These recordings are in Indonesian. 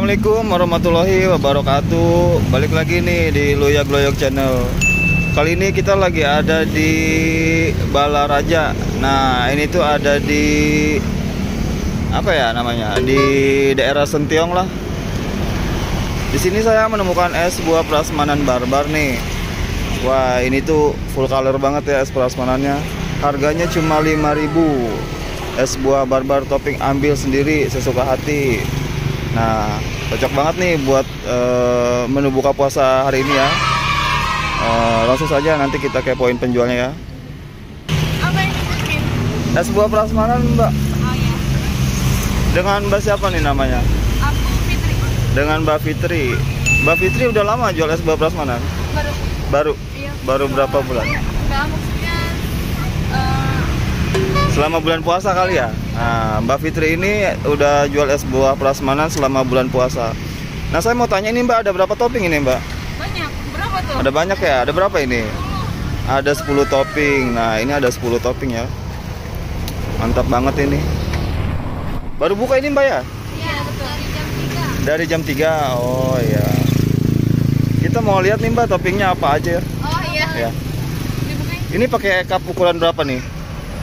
Assalamualaikum warahmatullahi wabarakatuh. Balik lagi nih di Loyak Gloyok Channel. Kali ini kita lagi ada di Balaraja. Nah, ini tuh ada di apa ya namanya? Di daerah Sentiong lah. Di sini saya menemukan es buah prasmanan barbar nih. Wah, ini tuh full color banget ya es prasmanannya. Harganya cuma 5.000. Es buah barbar topping ambil sendiri sesuka hati. Nah, cocok banget nih buat menu buka puasa hari ini ya. Langsung saja nanti kita kepoin penjualnya ya. Apa yang disebutin? Es buah prasmanan, Mbak. Oh iya. Dengan Mbak siapa nih namanya? Aku Fitri. Dengan Mbak Fitri. Mbak Fitri udah lama jual es buah prasmanan? Baru. Baru. Iya. Baru berapa bulan? Enggak, maksudnya Selama bulan puasa kali ya. Nah, Mbak Fitri ini udah jual es buah prasmanan selama bulan puasa. Nah, saya mau tanya ini Mbak, ada berapa topping ini Mbak? banyak. Berapa tuh? Ada banyak ya? Ada berapa ini? Ada 10 topping. Nah, ini ada 10 topping ya. Mantap banget ini. Baru buka ini Mbak ya? Iya, betul. Dari Dari jam 3. jam 3. Oh iya. Kita mau lihat nih Mbak toppingnya apa aja ya? Oh iya. Ya. Dibukain Ini pakai cup ukuran berapa nih?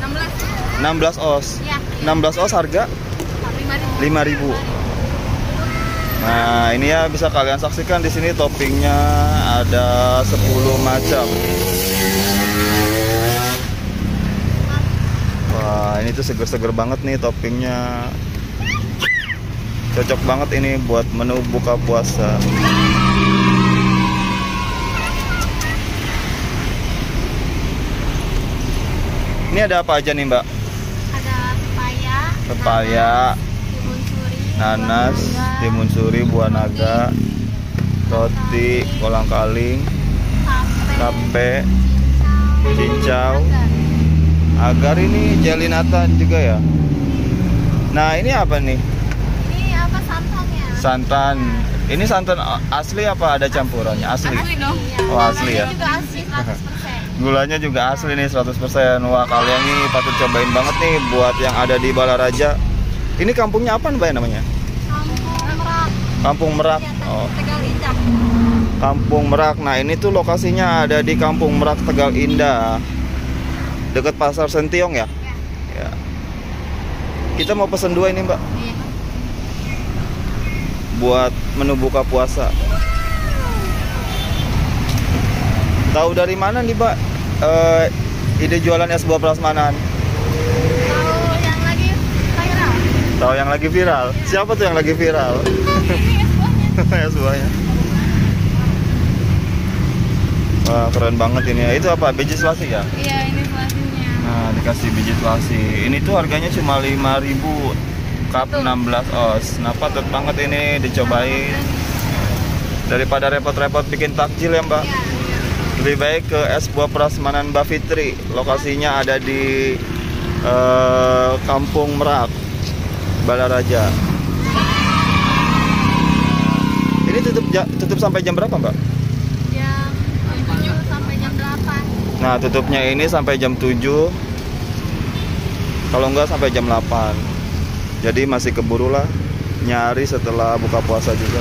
16. 16 oz. Iya. 16 oz harga 5.000. 5.000. Nah, ini ya bisa kalian saksikan di sini toppingnya ada 10 macam. Wah, ini tuh seger-seger banget nih toppingnya. Cocok banget ini buat menu buka puasa. Ini ada apa aja nih Mbak? Ada Pepaya, timun suri, nanas, timun suri, buah naga, roti, kolang-kaling, tape, cincau, agar ini jelinatan juga ya. Nah, ini apa nih? Ini apa santannya? Santan. Ini santan asli apa ada campurannya? Asli. Asli dong. Oh, asli ya. Juga asli 100%. Gulanya juga asli nih 100%. Wah, kalian nih patut cobain banget nih buat yang ada di Balaraja. Ini kampungnya apa Mbak namanya? Kampung Merak. Kampung Merak. Oh, Tegal Indah. Kampung Merak. Nah, ini tuh lokasinya ada di Kampung Merak, Tegal Indah. Dekat Pasar Sentiong ya? Ya. Kita mau pesen 2 ini, Mbak. Iya. Buat menu buka puasa. Tahu dari mana nih, Mbak? Ide jualan es buah prasmanan? Tahu yang lagi viral? Tahu yang lagi viral? Siapa tuh yang lagi viral? Ini es buahnya. Es buahnya. Wah, keren banget ini ya. Itu apa? Biji selasi ya? Iya, ini selasinya. Nah, dikasih biji selasi. Ini tuh harganya cuma 5.000. Cup 16 oz. Nah, patut banget ini dicobain. Daripada repot-repot bikin takjil ya, Mbak. Iya. Lebih baik ke es buah prasmanan Mbak Fitri. Lokasinya ada di Kampung Merak, Balaraja. Ini tutup sampai jam berapa, Mbak? Jam 7 sampai jam 8. Nah, tutupnya ini sampai jam 7. Kalau enggak sampai jam 8. Jadi masih keburu lah nyari setelah buka puasa juga.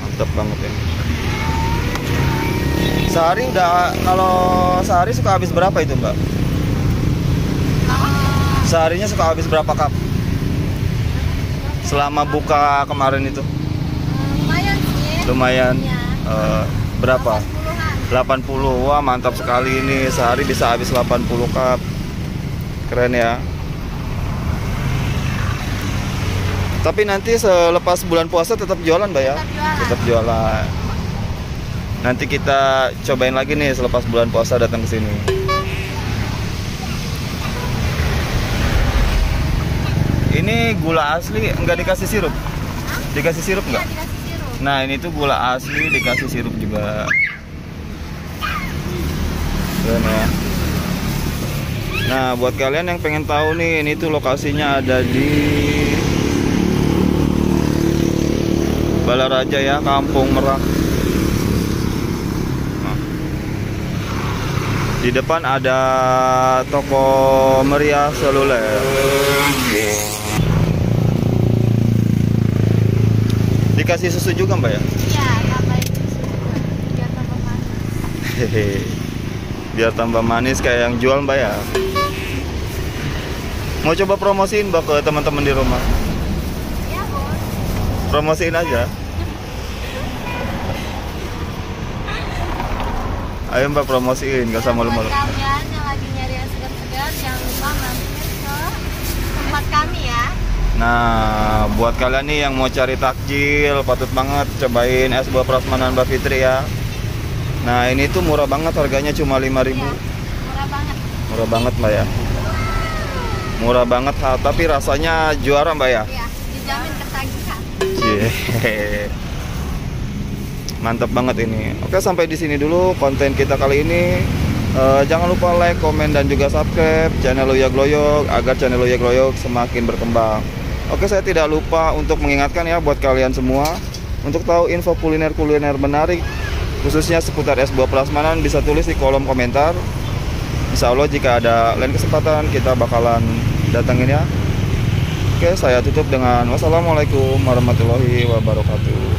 Mantap banget ini. Sehari udah, kalau sehari suka habis berapa itu Mbak? Seharinya suka habis berapa cup? Selama buka kemarin itu? Lumayan sih. Lumayan. Iya. Berapa? 80-an. 80. Wah, mantap sekali ini. Sehari bisa habis 80 cup. Keren ya. Tapi nanti selepas bulan puasa tetap jualan Mbak ya? Tetap jualan. Nanti kita cobain lagi nih selepas bulan puasa datang ke sini. Ini gula asli, enggak dikasih sirup? Dikasih sirup enggak? Iya, dikasih sirup. Nah, ini tuh gula asli dikasih sirup juga. Keren ya. Nah, buat kalian yang pengen tahu nih, ini tuh lokasinya ada di Balaraja ya, Kampung Merak. Nah, di depan ada toko meriah seluler. dikasih susu juga Mbak ya? Iya, tambahin susu juga biar tambah manis. Hehe. Biar tambah manis kayak yang jual Mbak ya. Mau coba promosiin Mbak ke teman-teman di rumah? Iya, Bos. Promosiin aja. Ayo Mbak promosiin, gak usah malu-malu. Buat kalian yang lagi nyari yang segar-segar, jangan lupa mampir ke tempat kami ya. Nah, buat kalian nih yang mau cari takjil, patut banget cobain es buah prasmanan Mbak Fitri ya. Nah, ini tuh murah banget, harganya cuma 5.000. Iya, murah banget. Murah banget Mbak ya. Murah banget, tapi rasanya juara Mbak ya. Iya, dijamin ketagihan. Cie. Mantap banget ini. Oke, sampai di sini dulu konten kita kali ini. Jangan lupa like, komen, dan juga subscribe channel Loya Gloyok agar channel Loya Gloyok semakin berkembang. Oke, saya tidak lupa untuk mengingatkan ya buat kalian semua, untuk tahu info kuliner-kuliner menarik khususnya seputar es buah prasmanan bisa tulis di kolom komentar. Insya Allah jika ada lain kesempatan kita bakalan datangin ya. Oke, saya tutup dengan wassalamualaikum warahmatullahi wabarakatuh.